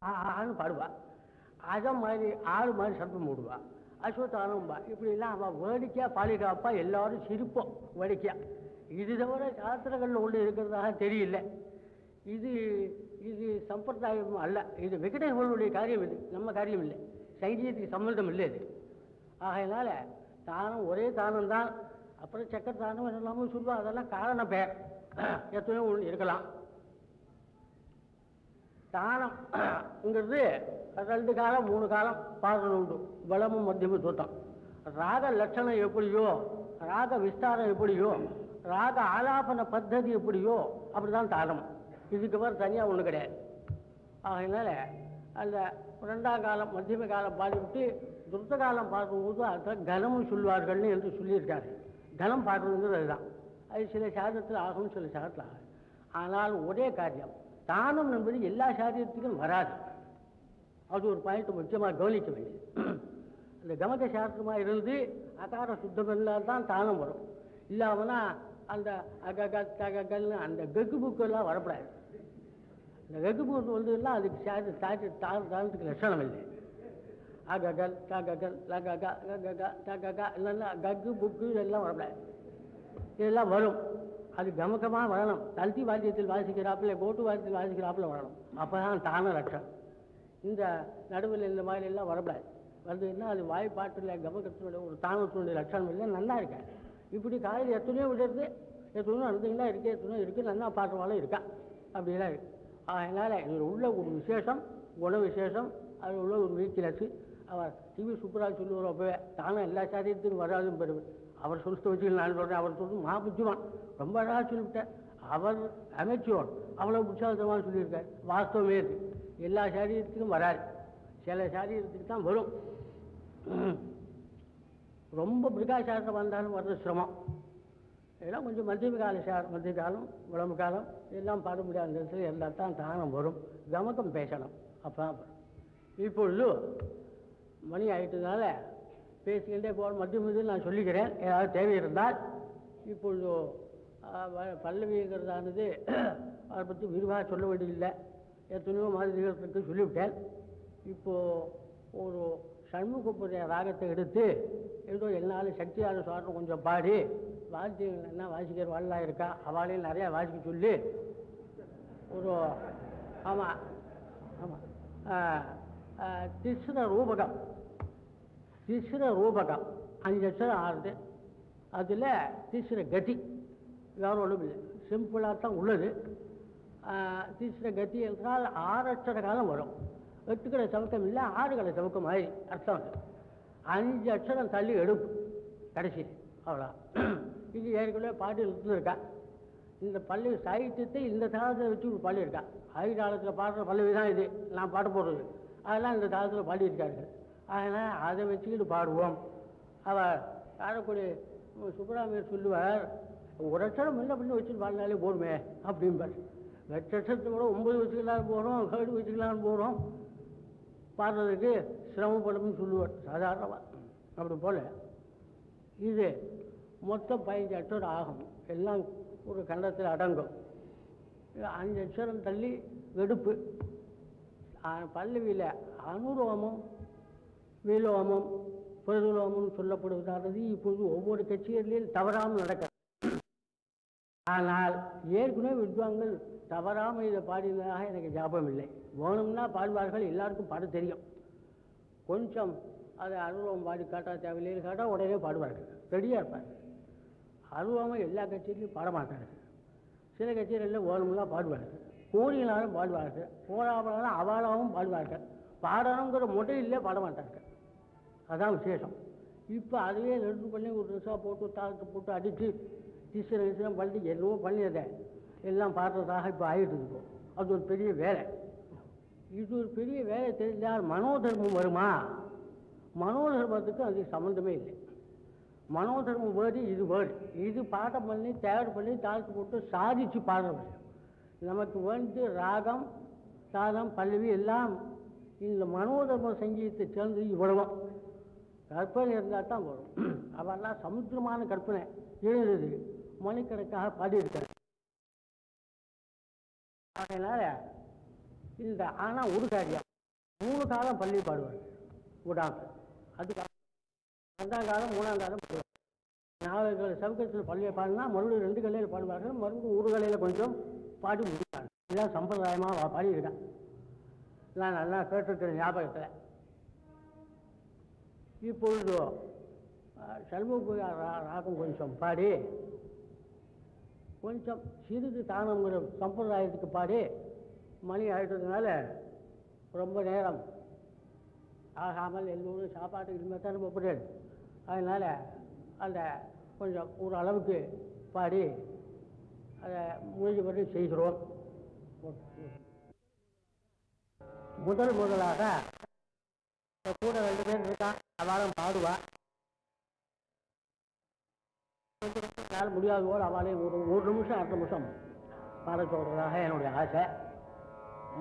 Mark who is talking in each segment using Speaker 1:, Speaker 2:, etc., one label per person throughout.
Speaker 1: ஆன்னு பாடுவா. அதை மாதிரி ஆடு மாதிரி சத்தம் போடுவா. அஸ்வத்தானம்பா. இப்படிலாம் அவள் வேடிக்கையாக பாடிட்டாப்பா. எல்லாரும் சிரிப்போம் வேடிக்கையாக. இது தவிர சாஸ்திரங்களில் ஒன்று இருக்கிறதாக தெரியல. இது இது சம்பிரதாயம் அல்ல. இது வெங்கடேஸ்வரனுடைய காரியம். இது நம்ம காரியம் இல்லை. சங்கீதத்துக்கு சம்பந்தம் இல்லை இது. ஆகையினால தானம் ஒரே தானம் தான். அப்புறம் சக்கர தானம் எல்லாமே சொல்லுவா. அதெல்லாம் காரண பெயர். எத்தனையோ ஒன்று இருக்கலாம். தானம்ங்கிறது 2 காலம் 3 காலம் பாடுறது உண்டு. பலமும் மத்தியமும் தூத்தம். ராக லட்சணம் எப்படியோ, ராக விஸ்தாரம் எப்படியோ, ராக ஆலாபன பத்ததி எப்படியோ அப்படிதான் தானம். இதுக்கு வேறு தனியாக ஒன்று கிடையாது. அதனால அந்த 2ஆம் காலம் மத்தியம காலம் பாடிவிட்டு துருத்த காலம் பாடும்போது அதுதான் கனமும் சொல்வார்கள்னு என்று சொல்லியிருக்காரு. கனம் பாடுறதுங்கிறது அதுதான். அது சில சாதத்தில் ஆகும், சில சாதத்தில் ஆகும். ஆனால் ஒரே காரியம், தானம் என்பது எல்லா சாரியத்துக்கும் வராது. அது ஒரு பாயிண்ட் முக்கியமாக கவனிக்க வேண்டியது. அந்த கமக சாஸ்திரமாக இருந்து அகார சுத்தம் இல்லாத தான் தானம் வரும். இல்லாமனா அந்த அககல்னு அந்த கக்கு புக்கெல்லாம் வரப்படாது. அந்த கக்கு புக்கு வந்ததுலாம் அதுக்கு தானத்துக்கு லட்சணம் இல்லை. அககல் ககல் லகக ககக தகக இல்லைன்னா கக்கு புக்கு இதெல்லாம் வரப்படாது. இதெல்லாம் வரும். அது கமகமாக வரணும். தல்தி வாத்தியத்தில் வாசிக்கிறாப்புல, கோட்டு வாத்தியத்தில் வாசிக்கிறாப்புல வரணும். அப்போ தான் தான லட்சம். இந்த நடுவில் இந்த மாதிரி எல்லாம் வரப்படாது. வந்ததுன்னா அது வாய்ப்பாட்டில் கமகத்தினுடைய ஒரு தானத்தினுடைய லட்சணம் இல்லை. நல்லா இருக்கேன். இப்படி காலையில் எத்தனையோ விடுறது, எத்தனையோ நடந்துங்களா இருக்குது, எத்தனையோ இருக்குது, நல்லா பாடுறவாலும் இருக்கா. அப்படிலாம் இருக்கு. அதனால் இதில் உள்ள ஒரு விசேஷம், குண விசேஷம், அது உள்ள ஒரு வீக்னஸ். அவர் டிவி சுப்பராஜ் சொல்லுவார். அப்போவே தானம் எல்லா சாரியத்துக்கும் வராதுன்னு பெறுவேன். அவர் சொல்லிட்டு வச்சு நான் சொல்கிறேன். அவர் சொல்லிட்டு புத்திவான் ரொம்ப அழகாக சொல்லிவிட்டேன். அவர் அமைச்சோர் அவ்வளோ புத்தாந்தமாக சொல்லியிருக்கார். வாஸ்தவமே இது. எல்லா சாரீரத்துக்கும் வராது, சில சாரீரத்துக்கு தான் வரும். ரொம்ப பிரகாசாரத்தை வந்தாலும் வர்றது சிரமம். இதெல்லாம் கொஞ்சம் மத்திய காலம் உடம்பு காலம் எல்லாம் பாட முடியாத இடத்துல இருந்தால் தான் தானம் வரும். கமக்கம் பேசணும், அப்போ தான் வரும். இப்பொழுது மணி ஆகிட்டதுனால பேசிக்கிட்டே போகிற மத்திய நான் சொல்லிக்கிறேன். ஏதாவது தேவை இருந்தால். இப்பொழுது பல்லவிங்கிறதானது அதை பற்றி விரிவாக சொல்ல வேண்டியதில்லை. எத்தனையோ மாதிரிகளுக்கு சொல்லிவிட்டேன். இப்போது ஒரு சண்முகப்புரிய ராகத்தை எடுத்து ஏதோ என்னாலும் சக்தியான சுவாரம் கொஞ்சம் பாடி வாத்தியங்கள் என்ன வாசிக்கிற வாழ்லாம் இருக்கா அவளையும் நிறையா வாசிக்க சொல்லி ஒரு ஆமாம் ஆமாம் திஸ்ர ரூபகம் 5 அட்சரம் ஆறுது. அதில் திஸ்ர கதி வேறு ஒன்றும் இல்லை, சிம்பிளாக தான் உள்ளது. திஸ்ர கதி என்றால் 6 அட்சர காலம் வரும். 8 கடை சவுக்கம் இல்லை, 6 கடை சவுக்கம் மாதிரி அர்த்தம் அது. 5 அட்சரம் தள்ளி எடுப்பு கடைசி, அவ்வளோ. இது ஏற்கனவே பாட்டு இருந்துருக்கா. இந்த பல்லவி சாகித்யத்தை இந்த தாளத்தை வச்சு ஒரு பாடியிருக்கா. ஆயுதாளத்தில் பாடுற பல்லவி தான் இது நான் பாட போடுறது. அதெல்லாம் இந்த தாளத்தில் பாடியிருக்கார்கள். அதனால் அதை வச்சுக்கிட்டு பாடுவோம். அவர் பாடக்கூடிய சுப்பராமையர் சொல்லுவார், ஒரு அட்சரம் முன்ன பண்ணி வச்சுட்டு பாடினாலே போடுமே அப்படின்பார். 8 அட்சரத்தை கூட 9 வச்சுக்கலான்னு போகிறோம், 7 வச்சுக்கலான்னு போகிறோம். பாடுறதுக்கு சிரமப்படும்னு சொல்லுவார் சாதாரணமாக. அப்படி போல் இது மொத்தம் 15 அட்சரம் ஆகும். எல்லாம் ஒரு கண்டத்தில் அடங்கும். 5 அட்சரம் தள்ளி வெடுப்பு. பல்லவியில் அனுரோமம், விலோமம், பிரதுலோமம் சொல்லப்படுவதானது இப்போது ஒவ்வொரு கட்சிகளிலும் தவறாமல் நடக்கிறது. ஆனால் ஏற்கனவே வித்வான்கள் தவறாமல் இதை பாடினதாக எனக்கு ஞாபகம் இல்லை. வேணும்னா பாடுவார்கள், எல்லாருக்கும் பாட தெரியும். கொஞ்சம் அதை அனுபவம் பாடி காட்டா தேவையில்லைன்னு காட்டால் உடனே பாடுவார்கள், ரெடியாக இருப்பார்கள். அனுபவம் எல்லா கட்சியிலையும் பாட மாட்டார்கள். சில கட்சிகளில் வேணும்லாம் பாடுவார்கள், கோரியினாலும் பாடுவார்கள், போராடாலும் அவாலாவும் பாடுவார்கள். பாடணுங்கிற முறையிலே பாட மாட்டார்கள். அதுதான் விசேஷம். இப்போ அதுவே நெருப்பு பண்ணி ஒரு ட்ரெஸ்ஸாக போட்டு தாளத்தை போட்டு அடித்து டீச்சர் பண்ணி என்னவோ பண்ணியதை எல்லாம் பாடுறதாக இப்போ ஆகிட்டு இருக்கோம். அது ஒரு பெரிய வேலை. இது ஒரு பெரிய வேலை தெரிஞ்சால் மனோதர்மம் வருமா? மனோதர்மத்துக்கு அதுக்கு சம்மந்தமே இல்லை. மனோதர்மம் வேர்டு இது வேர்டு. இது பாடம் பண்ணி தயார் பண்ணி தாழ்த்து போட்டு சாதிச்சு பாடுற விஷயம். நமக்கு வந்து ராகம் தாளம் பல்லவி எல்லாம் இந்த மனோதர்ம சங்கீதத்தை சேர்ந்து இவ்வளவும் கற்பனை இருந்தால் தான் வரும். அவெல்லாம் சமுத்திரமான கற்பனை எழுதுது, மணிக்கணக்காக பாடியிருக்காரு. அதனால் இந்த ஆனால் ஒரு காரியம் 3 காலம் பள்ளி பாடுவார் விடாம. அதுக்கு 2ஆம் காலம் 3ஆம் காலம் பாடுவார். 4 சவுக்கத்தில் பள்ளியை பாடினா மறுபடியும் 2 கலையில் பாடுவார்கள். மறுபடியும் 1 கலையில் கொஞ்சம் பாடி முடிப்பாங்க. இதுதான் சம்பிரதாயமாக பாடியிருக்கேன். நான் நல்லா கேட்டிருக்கிற ஞாபகத்தில். இப்பொழுது சண்முக ராகம் கொஞ்சம் பாடி கொஞ்சம் சிறிது தானங்கிற சம்பிரதாயத்துக்கு பாடி மணி ஆகிட்டதுனால ரொம்ப நேரம் ஆகாமல் எல்லோரும் சாப்பாட்டுக்கு இனிமேல் தான் போகிறேன். அதனால் அந்த கொஞ்சம் ஒரு அளவுக்கு பாடி அதை முடிஞ்ச வரை செய்கிறோம். முதலாக கூட 2 பேர் இருக்கான். அவளும் பாடுவா. கொஞ்சம் முடியாத போல் அவளே ஒரு நிமிஷம் 2 நிமிஷம் பாட சொல்றதாக என்னுடைய ஆசை.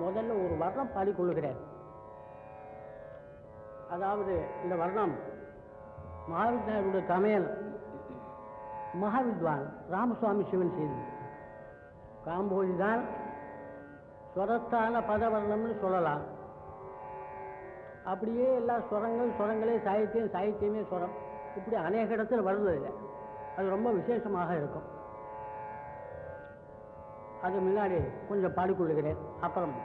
Speaker 1: முதல்ல ஒரு வர்ணம் பாடிக்கொள்ளுகிறேன். அதாவது இந்த வர்ணம் மகாவித்யானுடைய தமையன் மகாவித்வான் ராமசுவாமி சிவன் செய்தது. காம்போதி தான் ஸ்வரத்தான பதவர்ணம்னு சொல்லலாம். அப்படியே எல்லா ஸ்வரங்களே சாகித்யமே ஸ்வரம், இப்படி அநேக இடத்துல வருவதில்லை. அது ரொம்ப விசேஷமாக இருக்கும். அது முன்னாடி கொஞ்சம் பாடிக்கொள்ளுகிறேன். அப்புறம்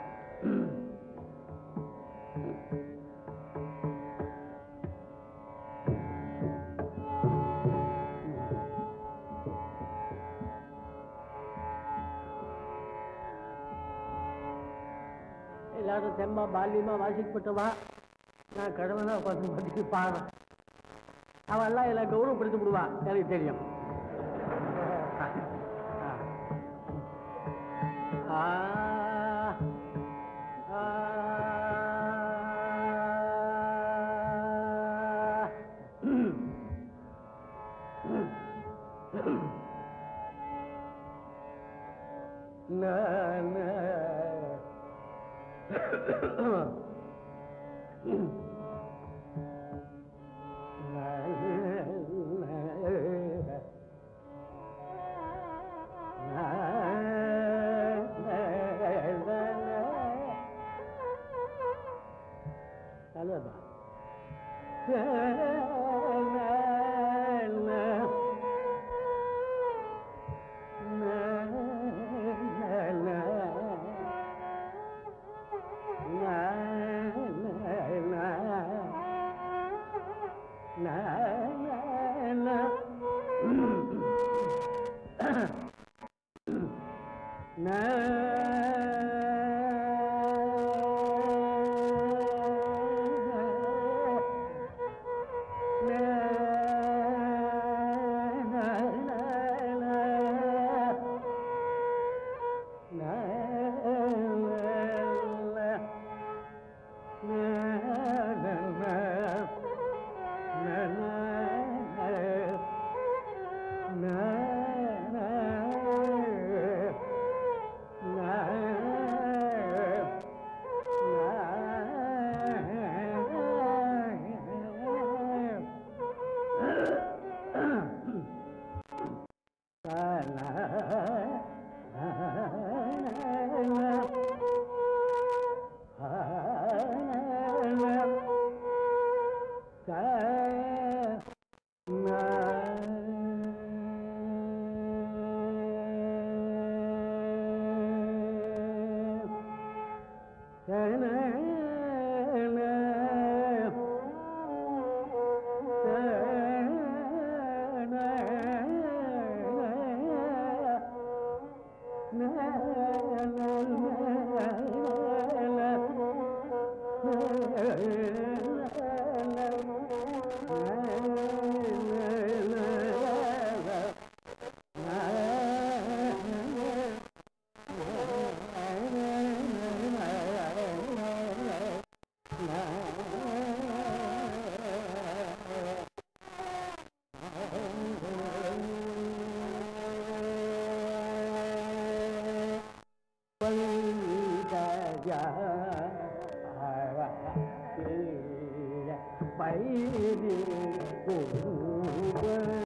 Speaker 1: எல்லாரும் தெம்மா பால்யமாக வாசிக்கப்பட்டவா. நான் கடவுளாக பார்த்து பார்த்துட்டு பாடுறேன். அவெல்லாம் எல்லாம் கௌரவப்படுத்தி விடுவா. எனக்கு தெரியும்.